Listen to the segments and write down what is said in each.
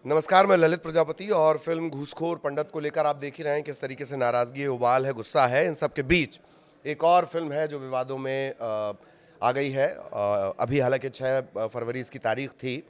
नमस्कार, मैं ललित प्रजापति और फिल्म घूसखोर पंडित को लेकर आप देख ही रहे हैं किस तरीके से नाराजगी है, उबाल है, गुस्सा है। इन सब के बीच एक और फिल्म है जो विवादों में आ गई है। अभी हालांकि 6 फरवरी इसकी तारीख थी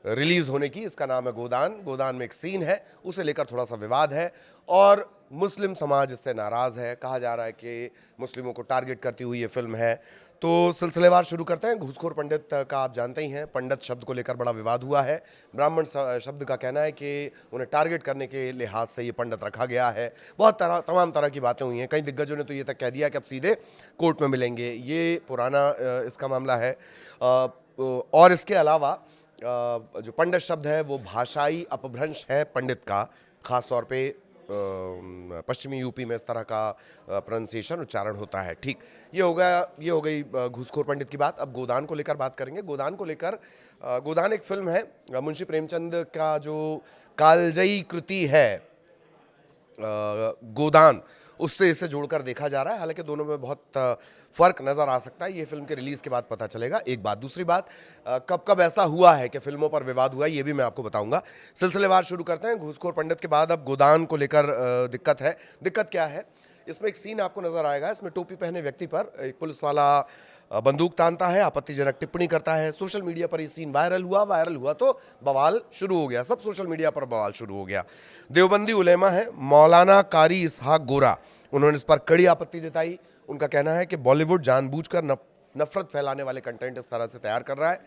रिलीज होने की। इसका नाम है गोदान। गोदान में एक सीन है, उसे लेकर थोड़ा सा विवाद है और मुस्लिम समाज इससे नाराज है। कहा जा रहा है कि मुस्लिमों को टारगेट करती हुई ये फिल्म है। तो सिलसिलेवार शुरू करते हैं। घूसखोर पंडित का आप जानते ही हैं, पंडित शब्द को लेकर बड़ा विवाद हुआ है। ब्राह्मण शब्द का कहना है कि उन्हें टारगेट करने के लिहाज से ये पंडित रखा गया है। बहुत तमाम तरह की बातें हुई हैं। कई दिग्गजों ने तो ये तक कह दिया कि अब सीधे कोर्ट में मिलेंगे। ये पुराना इसका मामला है। और इसके अलावा जो पंडित शब्द है वो भाषाई अपभ्रंश है पंडित का। खास तौर पे पश्चिमी यूपी में इस तरह का प्रोनाउंसिएशन उच्चारण होता है। ठीक, ये हो गई घूसखोर पंडित की बात। अब गोदान को लेकर बात करेंगे। गोदान को लेकर गोदान एक फिल्म है, मुंशी प्रेमचंद का जो कालजयी कृति है गोदान, उससे इसे जोड़कर देखा जा रहा है। हालांकि दोनों में बहुत फ़र्क नज़र आ सकता है। ये फिल्म के रिलीज़ के बाद पता चलेगा। एक बात। दूसरी बात, कब कब ऐसा हुआ है कि फिल्मों पर विवाद हुआ है, ये भी मैं आपको बताऊंगा। सिलसिलेवार शुरू करते हैं। घूसखोर पंडित के बाद अब गोदान को लेकर दिक्कत है। दिक्कत क्या है? इसमें एक सीन आपको नजर आएगा। इसमें टोपी पहने व्यक्ति पर एक पुलिस वाला बंदूक तानता है, आपत्तिजनक टिप्पणी करता है। सोशल मीडिया पर ये सीन वायरल हुआ तो बवाल शुरू हो गया। सब सोशल मीडिया पर बवाल शुरू हो गया। देवबंदी उलेमा है मौलाना कारी इसहाक गोरा, उन्होंने इस पर कड़ी आपत्ति जताई। उनका कहना है कि बॉलीवुड जानबूझकर नफरत फैलाने वाले कंटेंट इस तरह से तैयार कर रहा है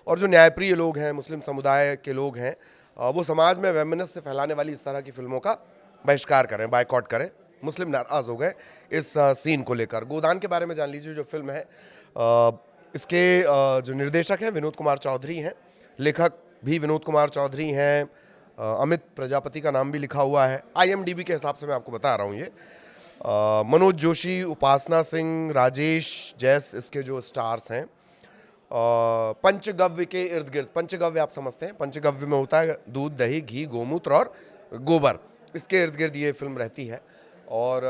और जो न्यायप्रिय लोग हैं, मुस्लिम समुदाय के लोग हैं, वो समाज में वेमिनिस्ट से फैलाने वाली इस तरह की फिल्मों का बहिष्कार करें, बायकॉट करें। मुस्लिम नाराज हो गए इस सीन को लेकर। गोदान के बारे में जान लीजिए। जो फिल्म है इसके जो निर्देशक हैं विनोद कुमार चौधरी हैं, लेखक भी विनोद कुमार चौधरी हैं। अमित प्रजापति का नाम भी लिखा हुआ है। IMDb के हिसाब से मैं आपको बता रहा हूँ। ये मनोज जोशी, उपासना सिंह, राजेश जैस इसके जो स्टार्स हैं। पंचगव्य के इर्द गिर्द, पंचगव्य आप समझते हैं, पंचगव्य में होता है दूध, दही, घी, गोमूत्र और गोबर। इसके इर्द गिर्द ये फिल्म रहती है। और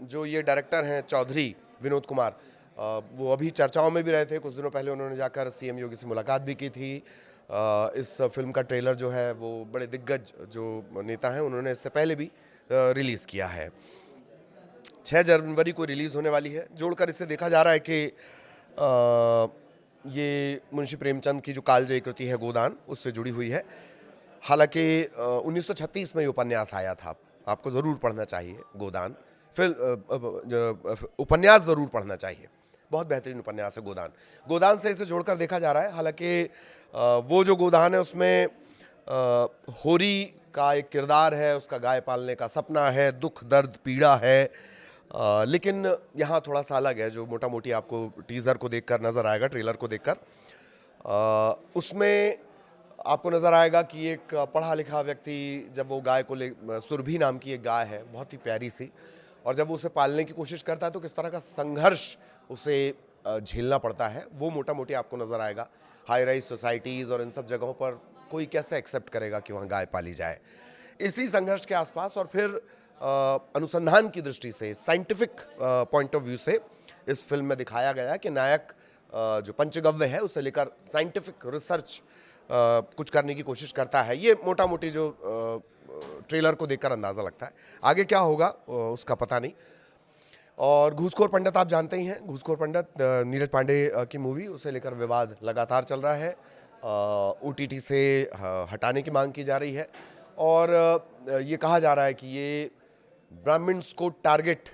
जो ये डायरेक्टर हैं चौधरी विनोद कुमार, वो अभी चर्चाओं में भी रहे थे। कुछ दिनों पहले उन्होंने जाकर CM योगी से मुलाकात भी की थी। इस फिल्म का ट्रेलर जो है वो बड़े दिग्गज जो नेता हैं उन्होंने इससे पहले भी रिलीज़ किया है। 6 जनवरी को रिलीज़ होने वाली है। जोड़कर इससे देखा जा रहा है कि ये मुंशी प्रेमचंद की जो कालजयी कृति है गोदान, उससे जुड़ी हुई है। हालांकि 1936 में ये उपन्यास आया था। आपको ज़रूर पढ़ना चाहिए गोदान। उपन्यास ज़रूर पढ़ना चाहिए। बहुत बेहतरीन उपन्यास है गोदान। गोदान से इसे जोड़कर देखा जा रहा है। हालांकि वो जो गोदान है उसमें होरी का एक किरदार है, उसका गाय पालने का सपना है, दुख दर्द पीड़ा है। लेकिन यहाँ थोड़ा सा अलग है, जो मोटा मोटी आपको टीज़र को देखकर नज़र आएगा, ट्रेलर को देखकर उसमें आपको नज़र आएगा कि एक पढ़ा लिखा व्यक्ति जब वो गाय को सुरभि नाम की एक गाय है, बहुत ही प्यारी सी, और जब वो उसे पालने की कोशिश करता है तो किस तरह का संघर्ष उसे झेलना पड़ता है, वो मोटा मोटी आपको नज़र आएगा। हाई राइज सोसाइटीज़ और इन सब जगहों पर कोई कैसे एक्सेप्ट करेगा कि वहाँ गाय पाली जाए। इसी संघर्ष के आसपास और फिर अनुसंधान की दृष्टि से, साइंटिफिक पॉइंट ऑफ व्यू से इस फिल्म में दिखाया गया कि नायक जो पंचगव्य है उसे लेकर साइंटिफिक रिसर्च कुछ करने की कोशिश करता है। ये मोटा मोटी जो ट्रेलर को देखकर अंदाज़ा लगता है। आगे क्या होगा उसका पता नहीं। और घूसखोर पंडित आप जानते ही हैं। घूसखोर पंडित नीरज पांडे की मूवी, उसे लेकर विवाद लगातार चल रहा है। OTT से हटाने की मांग की जा रही है और ये कहा जा रहा है कि ये ब्राह्मण्स को टारगेट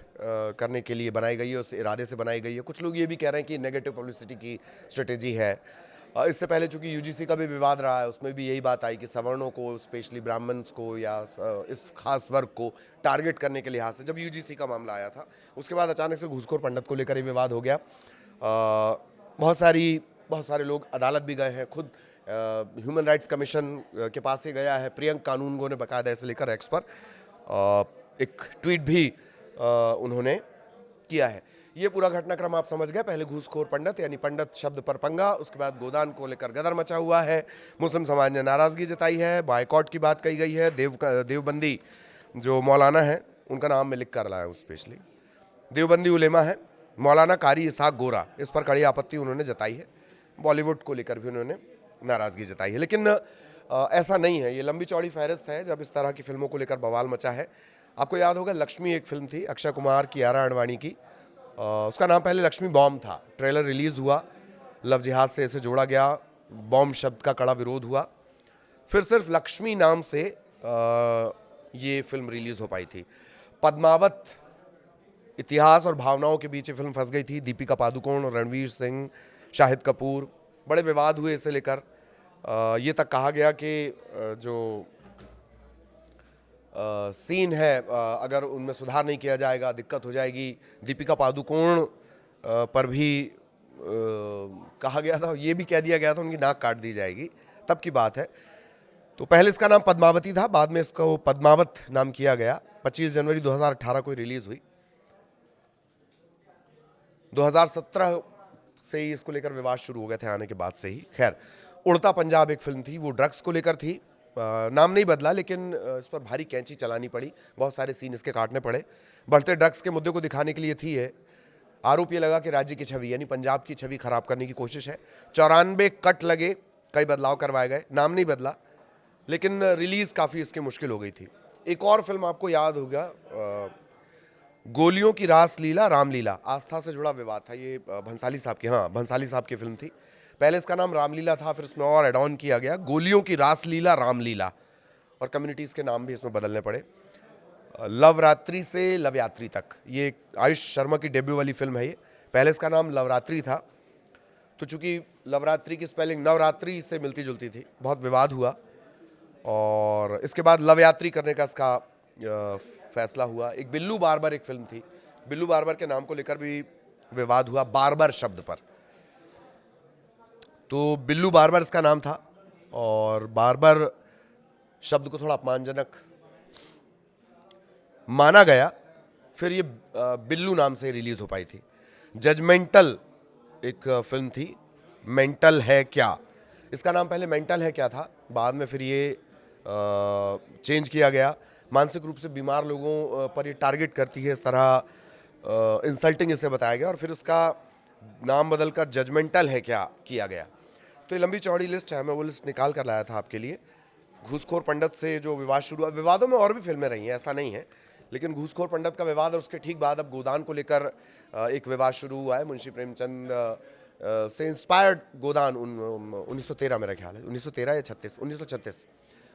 करने के लिए बनाई गई है, उस इरादे से बनाई गई है। कुछ लोग ये भी कह रहे हैं कि नेगेटिव पब्लिसिटी की स्ट्रेटेजी है। इससे पहले चूंकि UGC का भी विवाद रहा है, उसमें भी यही बात आई कि सवर्णों को, स्पेशली ब्राह्मण्स को या इस खास वर्ग को टारगेट करने के लिहाज से, जब UGC का मामला आया था, उसके बाद अचानक से घूसखोर पंडित को लेकर ये विवाद हो गया। बहुत सारे लोग अदालत भी गए हैं। खुद ह्यूमन राइट्स कमीशन के पास ही गया है प्रियंक कानूनगो ने, बाकायदा इसे लेकर एक्स पर एक ट्वीट भी उन्होंने किया है। ये पूरा घटनाक्रम आप समझ गए। पहले घूसखोर पंडित यानी पंडित शब्द पर पंगा, उसके बाद गोदान को लेकर गदर मचा हुआ है। मुस्लिम समाज ने नाराज़गी जताई है, बायकॉट की बात कही गई है। देवबंदी जो मौलाना है, उनका नाम मैं लिख कर लाया हूँ स्पेशली, देवबंदी उलेमा है मौलाना कारी इसहाक गोरा, इस पर कड़ी आपत्ति उन्होंने जताई है। बॉलीवुड को लेकर भी उन्होंने नाराज़गी जताई है। लेकिन ऐसा नहीं है, ये लंबी चौड़ी फहरिस्त है जब इस तरह की फिल्मों को लेकर बवाल मचा है। आपको याद होगा लक्ष्मी एक फिल्म थी अक्षय कुमार की, कियारा आडवाणी की, उसका नाम पहले लक्ष्मी बॉम्ब था। ट्रेलर रिलीज़ हुआ, लव जिहाद से इसे जोड़ा गया, बॉम्ब शब्द का कड़ा विरोध हुआ, फिर सिर्फ लक्ष्मी नाम से ये फिल्म रिलीज़ हो पाई थी। पद्मावत, इतिहास और भावनाओं के बीच ये फिल्म फंस गई थी। दीपिका पादुकोण और रणवीर सिंह, शाहिद कपूर, बड़े विवाद हुए इसे लेकर। ये तक कहा गया कि जो सीन है अगर उनमें सुधार नहीं किया जाएगा दिक्कत हो जाएगी। दीपिका पादुकोण पर भी कहा गया था, ये भी कह दिया गया था उनकी नाक काट दी जाएगी, तब की बात है। तो पहले इसका नाम पद्मावती था, बाद में इसको पद्मावत नाम किया गया। 25 जनवरी 2018 को रिलीज हुई। 2017 से ही इसको लेकर विवाद शुरू हो गए थे आने के बाद से ही। खैर, उड़ता पंजाब एक फिल्म थी, वो ड्रग्स को लेकर थी। नाम नहीं बदला, लेकिन इस पर भारी कैंची चलानी पड़ी, बहुत सारे सीन इसके काटने पड़े। बढ़ते ड्रग्स के मुद्दे को दिखाने के लिए थी है। आरोप ये लगा कि राज्य की छवि यानी पंजाब की छवि खराब करने की कोशिश है। 94 कट लगे, कई बदलाव करवाए गए, नाम नहीं बदला, लेकिन रिलीज़ काफ़ी इसकी मुश्किल हो गई थी। एक और फिल्म आपको याद होगा, गोलियों की रासलीला रामलीला, आस्था से जुड़ा विवाद था। ये भंसाली साहब की, हाँ भंसाली साहब की फिल्म थी। पहले इसका नाम रामलीला था, फिर इसमें और एड ऑन किया गया गोलियों की रासलीला रामलीला, और कम्युनिटीज़ के नाम भी इसमें बदलने पड़े। लवरात्रि से लवयात्री तक, ये आयुष शर्मा की डेब्यू वाली फिल्म है। ये पहले इसका नाम लवरात्रि था, तो चूंकि लवरात्रि की स्पेलिंग नवरात्रि से मिलती जुलती थी, बहुत विवाद हुआ, और इसके बाद लवयात्री करने का इसका फैसला हुआ। एक बिल्लू बार्बर एक फिल्म थी, बिल्लू बार्बर के नाम को लेकर भी विवाद हुआ, बार्बर शब्द पर। तो बिल्लू बार्बर इसका नाम था, और बार्बर शब्द को थोड़ा अपमानजनक माना गया, फिर ये बिल्लू नाम से रिलीज हो पाई थी। जजमेंटल एक फिल्म थी, मेंटल है क्या, इसका नाम पहले मेंटल है क्या था, बाद में फिर ये चेंज किया गया। मानसिक रूप से बीमार लोगों पर ये टारगेट करती है, इस तरह इंसल्टिंग इसे बताया गया, और फिर उसका नाम बदलकर जजमेंटल है क्या किया गया। तो ये लंबी चौड़ी लिस्ट है, मैं वो लिस्ट निकाल कर लाया था आपके लिए। घूसखोर पंडित से जो विवाद शुरू हुआ, विवादों में और भी फिल्में रही हैं, ऐसा नहीं है, लेकिन घूसखोर पंडित का विवाद और उसके ठीक बाद अब गोदान को लेकर एक विवाद शुरू हुआ है। मुंशी प्रेमचंद से इंस्पायर्ड गोदान 1913 मेरा ख्याल है, 1913 या 1936,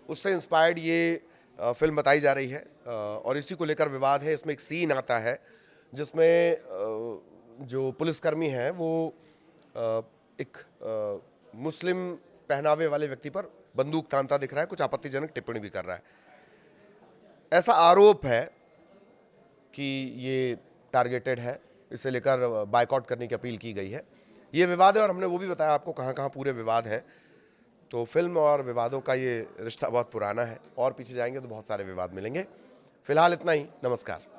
उससे इंस्पायर्ड ये फिल्म बताई जा रही है, और इसी को लेकर विवाद है। इसमें एक सीन आता है जिसमें जो पुलिसकर्मी है वो एक मुस्लिम पहनावे वाले व्यक्ति पर बंदूक तानता दिख रहा है, कुछ आपत्तिजनक टिप्पणी भी कर रहा है। ऐसा आरोप है कि ये टारगेटेड है, इसे लेकर बायकॉट करने की अपील की गई है। ये विवाद है, और हमने वो भी बताया आपको कहाँ कहाँ पूरे विवाद हैं। तो फिल्म और विवादों का ये रिश्ता बहुत पुराना है, और पीछे जाएंगे तो बहुत सारे विवाद मिलेंगे। फिलहाल इतना ही, नमस्कार।